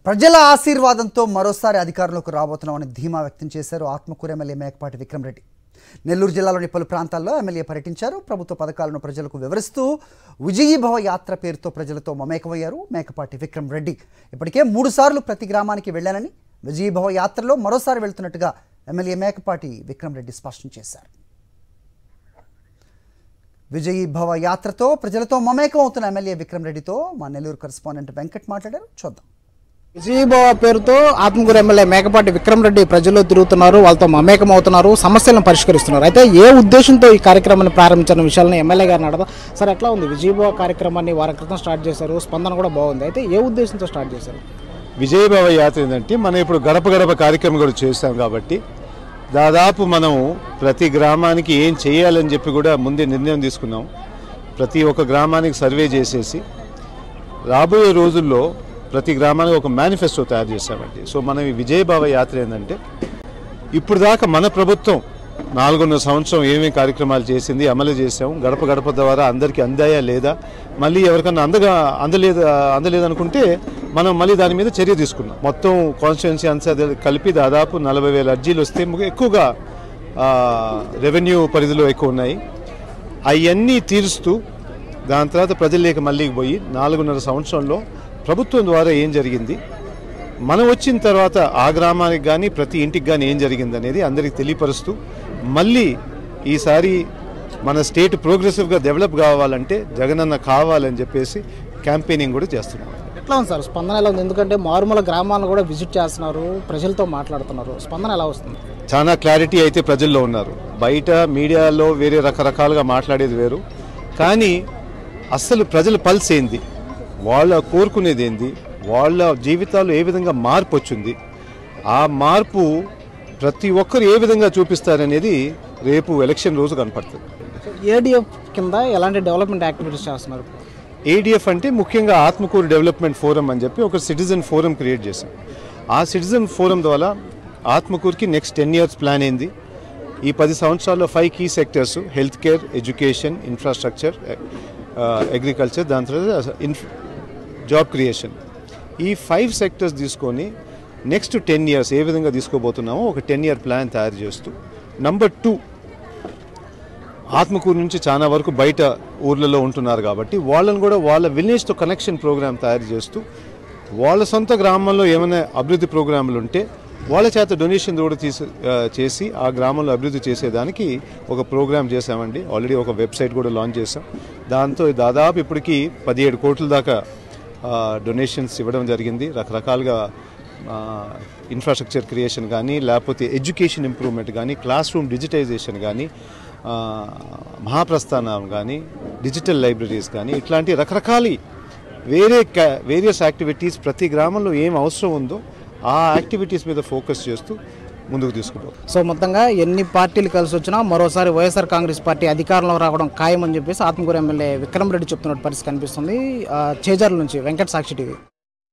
ప్రజల ఆశీర్వాదంతో మరోసారి అధికారంలోకి రాబోతున్నామని ధీమా వ్యక్తం చేశారు ఆత్మకూరు ఎమ్మెల్యే మేకపాటి విక్రమ్ రెడ్డి. నెల్లూరు జిల్లాలోని పలు ప్రాంతాల్లో ఎమ్మెల్యే పర్యటించారు. ప్రభుత్వ పథకాలను ప్రజలకు వివరిస్తూ విజయీభవ యాత్ర పేరుతో ప్రజలతో మమేకమయ్యారు మేకపాటి విక్రమ్ రెడ్డి. ఇప్పటికే 3 సార్లు ప్రతి గ్రామానికి వెళ్లానని, విజయీభవ యాత్రలో మరోసారి వెళ్తున్నట్టుగా ఎమ్మెల్యే మేకపాటి విక్రమ్ రెడ్డి స్పష్టం చేశారు. విజయీభవ యాత్రతో ప్రజలతో మమేకం అవుతున్న ఎమ్మెల్యే విక్రమ్ రెడ్డితో మా నెల్లూరు కరెస్పాండెంట్ వెంకట్ మాట్లాడారు. చూద్దాం. విజయీభవ పేరుతో ఆత్మకూరు ఎమ్మెల్యే మేకపాటి విక్రమ్ రెడ్డి ప్రజల్లో తిరుగుతున్నారు, వాళ్ళతో మమేకం అవుతున్నారు, సమస్యలను పరిష్కరిస్తున్నారు. అయితే ఏ ఉద్దేశంతో ఈ కార్యక్రమాన్ని ప్రారంభించిన విషయాలను ఎమ్మెల్యే గారిని అడదాం. సార్, ఎట్లా ఉంది? విజయీభవ కార్యక్రమాన్ని వారం క్రితం స్టార్ట్ చేశారు, స్పందన కూడా బాగుంది. అయితే ఏ ఉద్దేశంతో స్టార్ట్ చేశారు? విజయీభవ యాత్ర ఏంటంటే మనం ఇప్పుడు గడప గడప కార్యక్రమం కూడా చేస్తాం కాబట్టి దాదాపు మనం ప్రతి గ్రామానికి ఏం చేయాలని చెప్పి కూడా ముందే నిర్ణయం తీసుకున్నాం. ప్రతి ఒక్క గ్రామానికి సర్వే చేసేసి రాబోయే రోజుల్లో ప్రతి గ్రామానికి ఒక మేనిఫెస్టో తయారు చేశామండి. సో మనం ఈ విజయీభవ యాత్ర ఏంటంటే ఇప్పుడు దాకా మన ప్రభుత్వం 4.5 సంవత్సరం ఏమేమి కార్యక్రమాలు చేసింది, అమలు చేసాం, గడప గడప ద్వారా అందరికీ అందాయా లేదా, మళ్ళీ ఎవరికన్నా అందలేదనుకుంటే మనం మళ్ళీ దాని మీద చర్య తీసుకున్నాం. మొత్తం కాన్స్టిట్యుయెన్సీ అంతా కలిపి దాదాపు 40,000 అర్జీలు వస్తే ఎక్కువగా రెవెన్యూ పరిధిలో ఎక్కువ ఉన్నాయి. అవన్నీ తీరుస్తూ దాని తర్వాత ప్రజల్లోకి మళ్ళీ పోయి 4.5 సంవత్సరంలో ప్రభుత్వం ద్వారా ఏం జరిగింది, మనం వచ్చిన తర్వాత ఆ గ్రామానికి కానీ ప్రతి ఇంటికి కానీ ఏం జరిగింది అనేది అందరికీ తెలియపరుస్తూ మళ్ళీ ఈసారి మన స్టేట్ ప్రోగ్రెసివ్గా డెవలప్ కావాలంటే జగనన్న కావాలని చెప్పేసి క్యాంపెయినింగ్ కూడా చేస్తున్నాం. ఎట్లా ఉంది సార్ స్పందన? ఎలా ఉంది? ఎందుకంటే మారుమూల గ్రామాలను కూడా విజిట్ చేస్తున్నారు, ప్రజలతో మాట్లాడుతున్నారు, స్పందన ఎలా వస్తుంది? చాలా క్లారిటీ అయితే ప్రజల్లో ఉన్నారు. బయట మీడియాలో వేరే రకరకాలుగా మాట్లాడేది వేరు, కానీ అస్సలు ప్రజల పల్స్ ఏంది, వాళ్ళ కోరుకునేది ఏంది, వాళ్ళ జీవితాల్లో ఏ విధంగా మార్పు వచ్చింది, ఆ మార్పు ప్రతి ఒక్కరు ఏ విధంగా చూపిస్తారనేది రేపు ఎలక్షన్ రోజు కనపడుతుంది. ఏడీఎఫ్ కింద ఎలాంటి డెవలప్మెంట్ యాక్టివిటీస్ చేస్తున్నారు? ఏడీఎఫ్ అంటే ముఖ్యంగా ఆత్మకూరు డెవలప్మెంట్ ఫోరం అని చెప్పి ఒక సిటిజన్ ఫోరం క్రియేట్ చేశాం. ఆ సిటిజన్ ఫోరం ద్వారా ఆత్మకూరుకి నెక్స్ట్ 10 years ప్లాన్ ఏంది, ఈ 10 సంవత్సరాల్లో 5 key sectors health care, education, infrastructure, agriculture, దాని తర్వాత జాబ్ క్రియేషన్, ఈ 5 sectors తీసుకొని నెక్స్ట్ 10 years ఏ విధంగా తీసుకోబోతున్నామో ఒక 10 year ప్లాన్ తయారు చేస్తూ, నెంబర్ 2 ఆత్మకూరు నుంచి చాలా వరకు బయట ఊర్లలో ఉంటున్నారు కాబట్టి వాళ్ళని కూడా వాళ్ళ విలేజ్తో కనెక్షన్ ప్రోగ్రామ్ తయారు చేస్తూ వాళ్ళ సొంత గ్రామంలో ఏమైనా అభివృద్ధి ప్రోగ్రాములు ఉంటే వాళ్ళ చేత డొనేషన్ కూడా చేసి ఆ గ్రామంలో అభివృద్ధి చేసేదానికి ఒక ప్రోగ్రామ్ చేశామండి. ఆల్రెడీ ఒక వెబ్సైట్ కూడా లాంచ్ చేసాం. దాంతో దాదాపు ఇప్పటికీ 17 కోట్ల దాకా డొనేషన్స్ ఇవ్వడం జరిగింది. రకరకాలుగా ఇన్ఫ్రాస్ట్రక్చర్ క్రియేషన్ కానీ, లేకపోతే ఎడ్యుకేషన్ ఇంప్రూవ్మెంట్ కానీ, క్లాస్ రూమ్ డిజిటైజేషన్ కానీ, మహాప్రస్థానం కానీ, డిజిటల్ లైబ్రరీస్ కానీ, ఇట్లాంటి రకరకాల వేరియస్ యాక్టివిటీస్ ప్రతి గ్రామంలో ఏం అవసరం ఉందో ఆ యాక్టివిటీస్ మీద ఫోకస్ చేస్తూ ముందుకు తీసుకుంటాం. సో మొత్తంగా ఎన్ని పార్టీలు కలిసి వచ్చినా మరోసారి వైఎస్ఆర్ కాంగ్రెస్ పార్టీ అధికారంలో రావడం ఖాయమని చెప్పేసి ఆత్మకూరు ఎమ్మెల్యే విక్రమ్ రెడ్డి చెప్తున్నట్టు పరిస్థితి కనిపిస్తుంది. చేజర్ల నుంచి వెంకట్, సాక్షి టీవీ.